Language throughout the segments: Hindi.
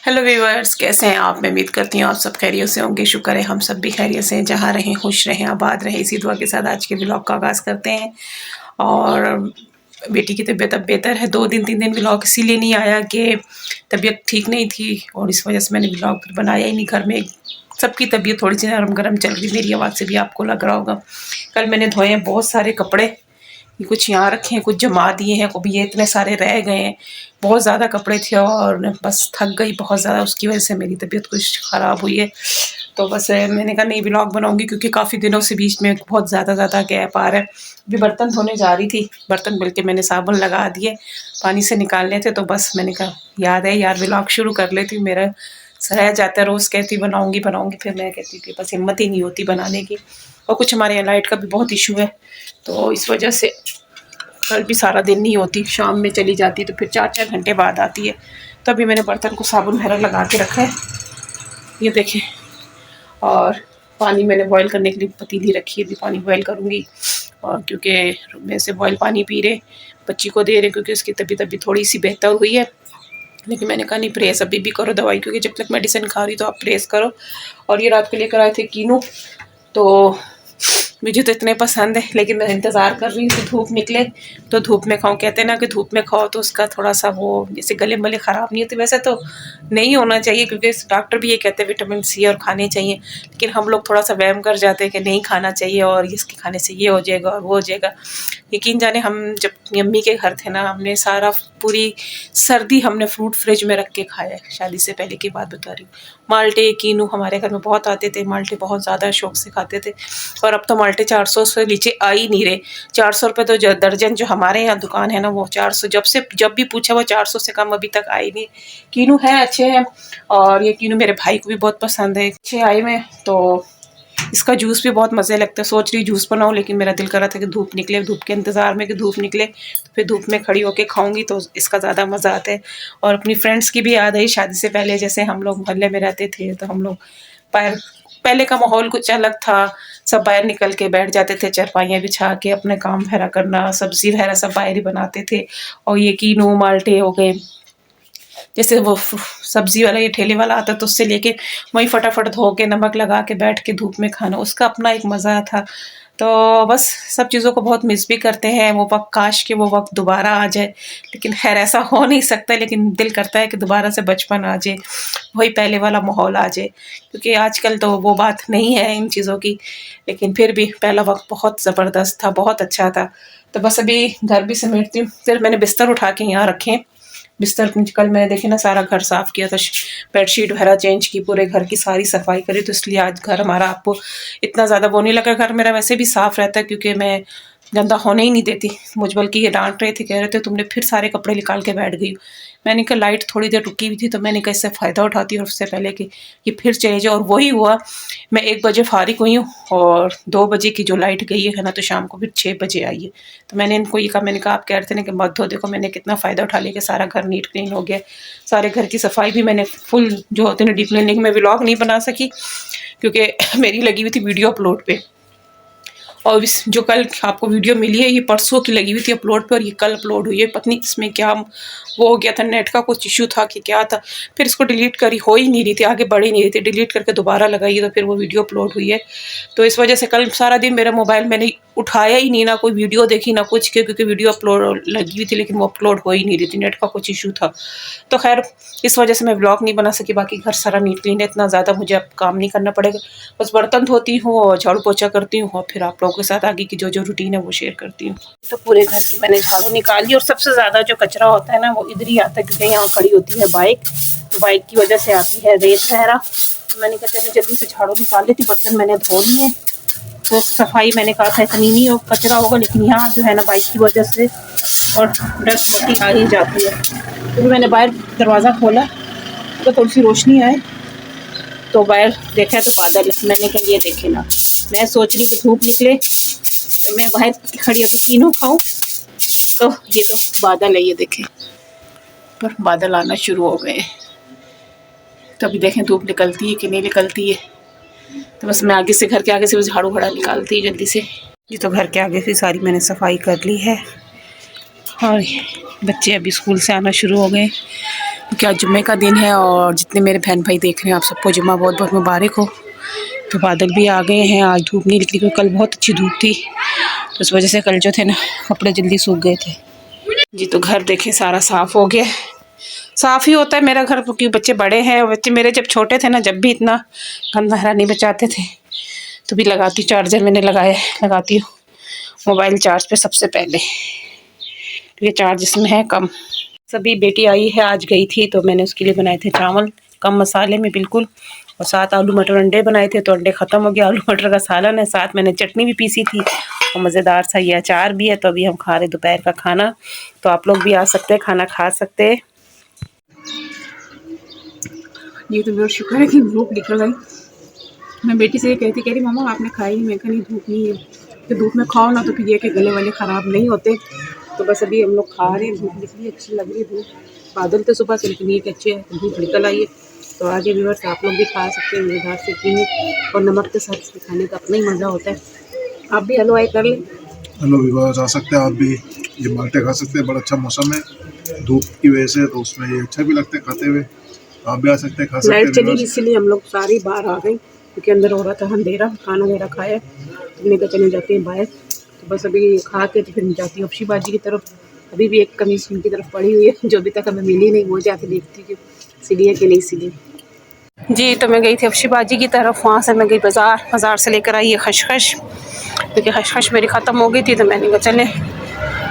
हेलो व्यूअर्स, कैसे हैं आप। मैं उम्मीद करती हूँ आप सब खैरियत से होंगे। शुक्र है हम सब भी खैरियत से हैं। जहाँ रहें खुश रहें, आबाद रहें, इसी दुआ के साथ आज के व्लॉग का आगाज़ करते हैं। और बेटी की तबीयत अब बेहतर है। 2 दिन 3 दिन व्लॉग इसीलिए नहीं आया कि तबीयत ठीक नहीं थी और इस वजह से मैंने व्लॉग फिर बनाया ही नहीं। घर में सबकी तबीयत थोड़ी सी नरम गरम चल रही, मेरी आवाज़ से भी आपको लग रहा होगा। कल मैंने धोए हैं बहुत सारे कपड़े, कुछ यहाँ रखे हैं, कुछ जमा दिए हैं, कभी ये इतने सारे रह गए हैं। बहुत ज़्यादा कपड़े थे और बस थक गई बहुत ज़्यादा, उसकी वजह से मेरी तबीयत कुछ ख़राब हुई है। तो बस मैंने कहा नहीं व्लॉग बनाऊंगी, क्योंकि काफ़ी दिनों से बीच में बहुत ज़्यादा गैप आ रहा है। अभी बर्तन धोने जा रही थी, बर्तन बल्कि मैंने साबुन लगा दिए, पानी से निकालने थे। तो बस मैंने कहा याद है यार व्लॉग शुरू कर लेती हूँ। मेरा रह जाता है, रोज़ कहती बनाऊंगी, फिर मैं कहती कि बस हिम्मत ही नहीं होती बनाने की। और कुछ हमारे यहाँ लाइट का भी बहुत इशू है, तो इस वजह से कल भी सारा दिन नहीं होती, शाम में चली जाती तो फिर 4-4 घंटे बाद आती है। तो अभी मैंने बर्तन को साबुन वगैरह लगा के रखा है, ये देखें। और पानी मैंने बॉईल करने के लिए पतीली रखी है, अभी पानी बॉईल करूँगी। और क्योंकि मैं से बॉईल पानी पी रहे, बच्ची को दे रहे, क्योंकि उसकी तबीयत अभी थोड़ी सी बेहतर हुई है। लेकिन मैंने कहा नहीं परहेज़ अभी भी करो दवाई, क्योंकि जब तक मेडिसिन खा रही तो आप परहेज़ करो। और ये रात को लेकर आए थे कीनू, तो मुझे तो इतने पसंद है, लेकिन मैं इंतज़ार कर रही हूँ कि धूप निकले तो धूप में खाऊं। कहते हैं ना कि धूप में खाओ तो उसका थोड़ा सा वो जैसे गले मले ख़राब नहीं होते। वैसे तो नहीं होना चाहिए, क्योंकि डॉक्टर भी ये कहते हैं विटामिन सी और खाने चाहिए, लेकिन हम लोग थोड़ा सा वहम कर जाते हैं कि नहीं खाना चाहिए और इसके खाने से ये हो जाएगा और वो हो जाएगा। यकीन जाने हम जब अम्मी के घर थे ना, हमने सारा पूरी सर्दी हमने फ्रूट फ्रिज में रख के खाया है। शादी से पहले की बात बता रही हूँ। माल्टे कीनू हमारे घर में बहुत आते थे, माल्टे बहुत ज़्यादा शौक से खाते थे। और अब तो माल्टे 400 से नीचे आ ही नहीं रहे। 400 रुपये तो दर्जन जो हमारे यहाँ दुकान है ना, वो 400, जब भी पूछा वो 400 से कम अभी तक आई नहीं। कीनू है अच्छे हैं, और ये कीनू मेरे भाई को भी बहुत पसंद है, अच्छे आए में। तो इसका जूस भी बहुत मज़े लगता है। सोच रही जूस बनाऊँ, लेकिन मेरा दिल कर रहा था कि धूप निकले, धूप के इंतज़ार में कि धूप निकले तो फिर धूप में खड़ी होकर खाऊंगी तो इसका ज़्यादा मज़ा आता है। और अपनी फ्रेंड्स की भी याद आई शादी से पहले, जैसे हम लोग मोहल्ले में रहते थे तो हम लोग बाहर, पहले का माहौल कुछ अलग था। सब बाहर निकल के बैठ जाते थे, चारपाइयाँ बिछा के अपने काम वगैरह करना, सब्ज़ी वगैरह सब बाहर ही बनाते थे। और ये कीनू माल्टे हो गए, जैसे वो सब्जी वाला ये ठेले वाला आता तो उससे लेके वहीं फटाफट धो के नमक लगा के बैठ के धूप में खाना, उसका अपना एक मज़ा था। तो बस सब चीज़ों को बहुत मिस भी करते हैं। वो वक्त काश कि वो वक्त दोबारा आ जाए, लेकिन खैर ऐसा हो नहीं सकता। लेकिन दिल करता है कि दोबारा से बचपन आ जाए, वही पहले वाला माहौल आ जाए, क्योंकि आजकल तो वो बात नहीं है इन चीज़ों की। लेकिन फिर भी पहला वक्त बहुत ज़बरदस्त था, बहुत अच्छा था। तो बस अभी घर भी समेटती हूँ। फिर मैंने बिस्तर उठा के यहाँ रखे, बिस्तर कल मैंने देखे ना सारा घर साफ़ किया था, बेडशीट वगैरह चेंज की, पूरे घर की सारी सफाई करी। तो इसलिए आज घर हमारा आपको इतना ज़्यादा वो नहीं लगा। घर मेरा वैसे भी साफ़ रहता है, क्योंकि मैं गंदा होने ही नहीं देती। मुझ बल्कि ये डांट रहे थे, कह रहे थे तुमने फिर सारे कपड़े निकाल के बैठ गई। मैंने कहा लाइट थोड़ी देर रुकी हुई थी, तो मैंने कहा इससे फ़ायदा उठाती हूँ उससे पहले कि ये फिर चले जाए। और वही हुआ, मैं 1 बजे फारिग हुई हूँ और 2 बजे की जो लाइट गई है ना, तो शाम को फिर 6 बजे आई है। तो मैंने इनको ये कहा, मैंने कहा आप कह रहे थे ना कि मत धो, देखो मैंने कितना फ़ायदा उठा लिया कि सारा घर नीट क्लीन हो गया। सारे घर की सफाई भी मैंने फुल जो होते हैं डीप क्लीनिंग में व्लॉग नहीं बना सकी, क्योंकि मेरी लगी हुई थी वीडियो अपलोड पे। और इस जो कल आपको वीडियो मिली है, ये परसों की लगी हुई थी अपलोड पे और ये कल अपलोड हुई है। पता नहीं इसमें क्या वो हो गया था, नेट का कुछ इशू था कि क्या था। फिर इसको डिलीट करी, हो ही नहीं रही थी, आगे बढ़ ही नहीं रही थी। डिलीट करके दोबारा लगाई तो फिर वो वीडियो अपलोड हुई है। तो इस वजह से कल सारा दिन मेरा मोबाइल मैंने उठाया ही नहीं, ना कोई वीडियो देखी ना कुछ किया, क्योंकि वीडियो अपलोड लगी हुई थी लेकिन वो अपलोड हो ही नहीं रही थी, नेट का कुछ इशू था। तो खैर इस वजह से मैं व्लॉग नहीं बना सकी। बाकी घर सारा नीट क्लीन है, इतना ज़्यादा मुझे अब काम नहीं करना पड़ेगा। बस बर्तन धोती हूँ और झाड़ू पोछा करती हूँ, और फिर आप लोगों के साथ आगे की जो रूटीन है वो शेयर करती हूँ। तो पूरे घर की मैंने झाड़ू निकाली, और सबसे ज़्यादा जो कचरा होता है ना वो इधर ही आता है, क्योंकि यहाँ खड़ी होती है बाइक, तो बाइक की वजह से आती है रेत वगैरह। तो मैंने कहा चलो जल्दी से झाड़ू निकाल लेती, बर्तन मैंने धो लिए। तो सफाई मैंने कहा था इतनी नहीं हो कचरा होगा, लेकिन यहाँ जो है ना बाइक की वजह से और डस्ट मट्टी आ ही जाती है। तो मैंने बाहर दरवाज़ा खोला तो थोड़ी सी रोशनी आए, तो बाहर देखा तो बादल। मैंने कहा ये देखे ना, मैं सोच रही कि धूप निकले तो मैं बाहर खड़ी होकर कीनू खाऊं, तो ये तो बादल है, ये देखें पर बादल आना शुरू हो गए। तो अभी देखें धूप निकलती है कि नहीं निकलती है। तो बस मैं आगे से घर के आगे से झाड़ू घड़ा निकालती है जल्दी से। ये तो घर के आगे से सारी मैंने सफाई कर ली है, और बच्चे अभी स्कूल से आना शुरू हो गए। क्योंकि आज जुम्मे का दिन है और जितने मेरे बहन भाई देख रहे हैं आप सबको जुम्मा बहुत बहुत मुबारक हो। तो बादल भी आ गए हैं, आज धूप नहीं निकली क्योंकि कल बहुत अच्छी धूप थी, तो उस वजह से कल जो थे ना कपड़े जल्दी सूख गए थे जी। तो घर देखे सारा साफ़ हो गया, साफ़ ही होता है मेरा घर क्योंकि बच्चे बड़े हैं। बच्चे मेरे जब छोटे थे ना, जब भी इतना गंदा हरा नहीं बचाते थे, तो भी लगाती चार्जर मैंने लगाती हूँ मोबाइल चार्ज पे सबसे पहले, क्योंकि चार्ज इसमें है कम। सभी बेटी आई है, आज गई थी, तो मैंने उसके लिए बनाए थे चावल कम मसाले में बिल्कुल, और साथ आलू मटर अंडे बनाए थे, तो अंडे ख़त्म हो गया, आलू मटर का सालन है, साथ मैंने चटनी भी पीसी थी और मज़ेदार सा ये अचार भी है। तो अभी हम खा रहे दोपहर का खाना, तो आप लोग भी आ सकते हैं, खाना खा सकते हैं। ये तो बहुत शुक्र है कि धूप निकल आई। मैं बेटी से ये कह रही मामा आपने खाई, मैं कहा नहीं धूप नहीं है, तो धूप में खाओ ना तो फिर ये कि गले वाले ख़राब नहीं होते। तो बस अभी हम लोग खा रहे हैं, धूप निकली अच्छी लग रही है धूप, बादल तो सुबह से लेकिन ये कि अच्छे है धूप निकल आई है। तो आगे व्यूअर्स आप लोग भी खा सकते हैं मज़ेदार से पीने, और नमक के साथ इसमें खाने का अपना ही मज़ा होता है। आप भी हलवाई कर लें। हेलो व्यूअर्स, आ सकते हैं आप भी, ये माल्टे खा सकते हैं, बड़ा अच्छा मौसम है धूप की वजह से, तो उसमें ये अच्छा भी लगता है खाते हुए। आप भी आ सकते हैं, खा सकते हैं। लाइट चली इसीलिए हम लोग सारी बाहर आ गए, क्योंकि अंदर हो रहा था अंधेरा, खाना वगैरह खाया, तुमने कहा चले जाते हैं बाहर। तो बस अभी खा के तो फिर जाती हूँ अफशी बाजी की तरफ। अभी भी एक कमीज़ उनकी तरफ पड़ी हुई है जो अभी तक हमें मिली नहीं, वो जाके देखती हूँ सिली है कि नहीं सिली जी। तो मैं गई थी अफशी बाजी की तरफ, वहाँ से मैं गई बाज़ार से लेकर आई है खशखश, क्योंकि खशखश मेरी ख़त्म हो गई थी, तो मैंने कहा चले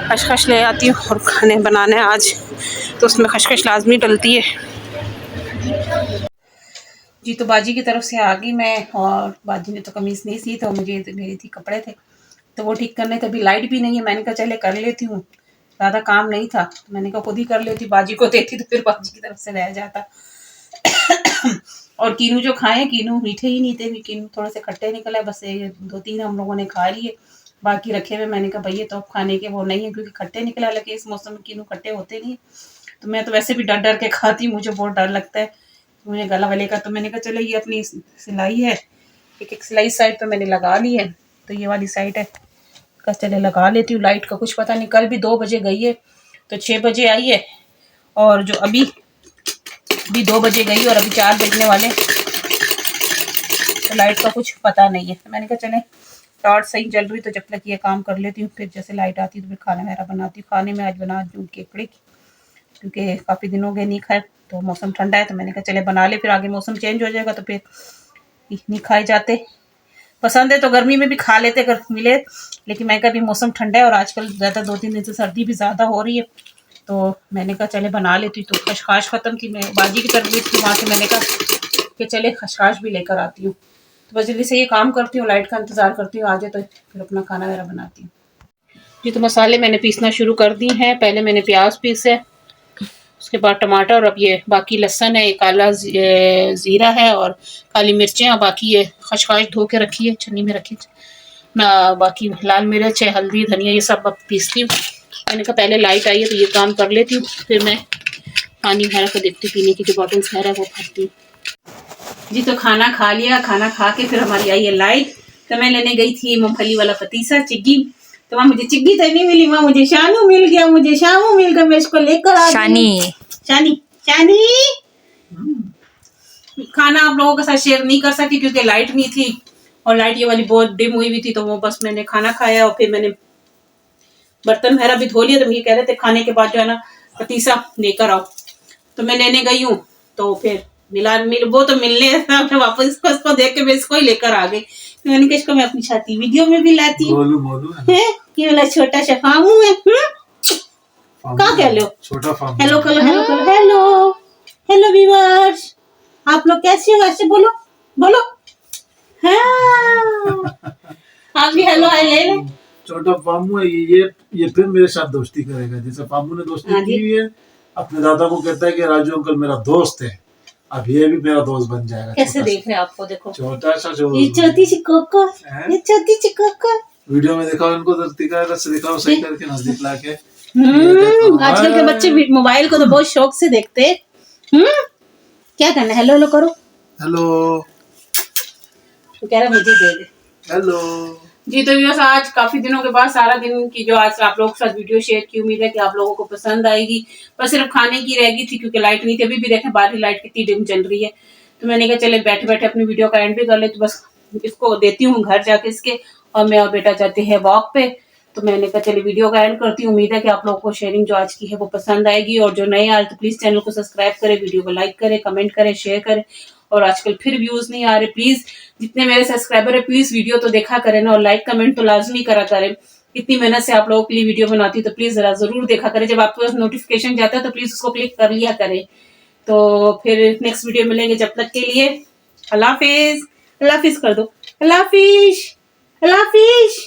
खशखश ले आती हूँ। और खाने बनाने आज तो उसमें खशखश लाजमी डलती है जी। तो बाजी की तरफ से आ गई मैं, और बाजी ने तो कमीज़ नहीं सी, तो मुझे मेरी थी कपड़े थे, तो वो ठीक करने थे। अभी लाइट भी नहीं है, मैंने कहा चले कर लेती हूँ, ज़्यादा काम नहीं था, तो मैंने कहा खुद ही कर लेती, बाजी को देती तो फिर बाजी की तरफ से रह जाता। और कीनू जो खाए, कीनू मीठे ही नहीं थे, कीनू थोड़े से खट्टे निकले, बस ये 2-3 हम लोगों ने खा लिए, बाकी रखे हुए। मैंने कहा भैया तो खाने के वो नहीं है, क्योंकि खट्टे निकले, हालांकि इस मौसम में कीनू खट्टे होते नहीं, तो मैं तो वैसे भी डर डर के खाती हूँ, मुझे बहुत डर लगता है मुझे गला वाले का। तो मैंने कहा चलो ये अपनी सिलाई है, एक सिलाई साइड तो मैंने लगा ली है, तो ये वाली साइड है का चले लगा लेती हूँ। लाइट का कुछ पता नहीं, कल भी 2 बजे गई है तो 6 बजे आई है, और जो अभी भी 2 बजे गई और अभी 4 बजने वाले, तो लाइट का कुछ पता नहीं है। तो मैंने कहा चले टॉर्च सही जल रही तो जब तक ये काम कर लेती हूँ, फिर जैसे लाइट आती है तो फिर खाना मेरा बनाती हूँ। खाने में आज बना दूँ केकड़े, क्योंकि काफ़ी दिन हो गए नहीं खाए, तो मौसम ठंडा है, तो मैंने कहा चले बना ले, फिर आगे मौसम चेंज हो जाएगा तो फिर नहीं खाए जाते। पसंद है तो गर्मी में भी खा लेते अगर मिले, लेकिन मैं कभी मौसम ठंडा है और आजकल ज़्यादा 2-3 दिन से सर्दी भी ज़्यादा हो रही है, तो मैंने कहा चले बना लेती। तो खशखाश ख़त्म थी, मैं बाजी की तरफ गई थी, वहाँ से मैंने कहा कि चले खशखाश भी लेकर आती हूँ। तो बस जल्दी से ये काम करती हूँ, लाइट का इंतज़ार करती हूँ आ जाए, तो फिर अपना खाना वगैरह बनाती हूँ जी। तो मसाले मैंने पीसना शुरू कर दी हैं, पहले मैंने प्याज पीसे, उसके बाद टमाटर, और अब ये बाकी लहसुन है, ये काला ज़ीरा है और काली मिर्चें, और बाकी ये खशखाश धो के रखी है, छन्नी में रखी ना, बाकी लाल मिर्च है, हल्दी, धनिया, ये सब अब पीसती हूँ। मैंने कहा पहले लाइट आई है तो ये काम कर लेती हूँ, फिर मैं पानी वगैरह को देखती हूँ, पीने की जो बॉटल्स वगैरह वो भरती हूँ जी। तो खाना खा लिया, खाना खा के फिर हमारी आई है लाइट, तो मैं लेने गई थी मूंगफली वाला पतीसा, चिग्गी, तो वहाँ मुझे चिग्गी तो नहीं मिली, वहाँ मुझे शानू मिल गया, मुझे शामू मिल गया, मैं इसको लेकर आ गई। शानी शानी खाना आप लोगों के साथ शेयर नहीं कर सकी क्योंकि लाइट नहीं थी, और लाइट ये वाली बहुत डिम हुई हुई थी, तो वो बस मैंने खाना खाया और फिर मैंने बर्तन वगैरह भी धो लिया। तो मुझे कह रहे थे खाने के बाद जो है ना पतीसा लेकर आओ, तो मैं लेने गई हूँ, तो फिर वो तो मिलने मैं वापस इसको देख के मैं इसको ही लेकर आ गई। तो मैंने कहा इसको मैं अपनी छाती वीडियो में भी लाती हूँ। ये वाला छोटा सा फामू है, कहाँ कह लो छोटा फार्म। हेलो करो, हेलो करो, हेलो हेलो व्यूअर्स, आप लोग कैसे हो, ऐसे बोलो बोलो, हाँ आप भी हेलो ले लो। छोटा फामू है ये फिर मेरे साथ दोस्ती करेगा, जैसे फामू ने दोस्ती की हुई है, अपने दादा को कहता है कि राजू अंकल मेरा दोस्त है, अब ये भी मेरा दोस्त बन जाएगा। कैसे देख रहे हैं आपको, देखो छोटा सा जो ये छोटी सी कोको, ये छोटी सी कोको, वीडियो में दिखाओ इनको, दिखाओ सही करके नजदीक लाके। आजकल के बच्चे मोबाइल को तो बहुत शौक से देखते हैं। क्या करना, हेलो हेलो करो, हेलो, तो कह रहा मुझे दे दे, हेलो जी तो व्यूअर्स, आज काफी दिनों के बाद सारा दिन की जो आज आप लोगों के साथ वीडियो शेयर की, उम्मीद है कि आप लोगों को पसंद आएगी। पर सिर्फ खाने की रह गई थी क्योंकि लाइट नहीं थी। अभी भी देखें बाहर लाइट कितनी डिम चल रही है, तो मैंने कहा चले बैठे बैठे अपनी वीडियो का एंड भी कर ले। तो बस इसको देती हूँ घर जाके इसके, और मैं और बेटा जाते हैं वॉक पे। तो मैंने कहा चलिए वीडियो का एंड करती हूँ। उम्मीद है कि आप लोगों को शेयरिंग जो आज की है वो पसंद आएगी, और जो नए आए तो प्लीज चैनल को सब्सक्राइब करें, वीडियो को लाइक करें, कमेंट करें, शेयर करें। और आजकल फिर व्यूज नहीं आ रहे, प्लीज जितने मेरे सब्सक्राइबर है प्लीज वीडियो तो देखा करें ना, और लाइक कमेंट तो लाजमी करा करें। इतनी मेहनत से आप लोगों के लिए वीडियो बनाती हूँ, तो प्लीज जरा जरूर देखा करें। जब आपके पास नोटिफिकेशन जाता है तो प्लीज उसको क्लिक कर लिया करें। तो फिर नेक्स्ट वीडियो मिलेंगे, जब तक के लिए अल्लाह हाफिज। अल्लाह हाफिज कर दो, अल्लाह हाफिज, अल्लाह हाफिज।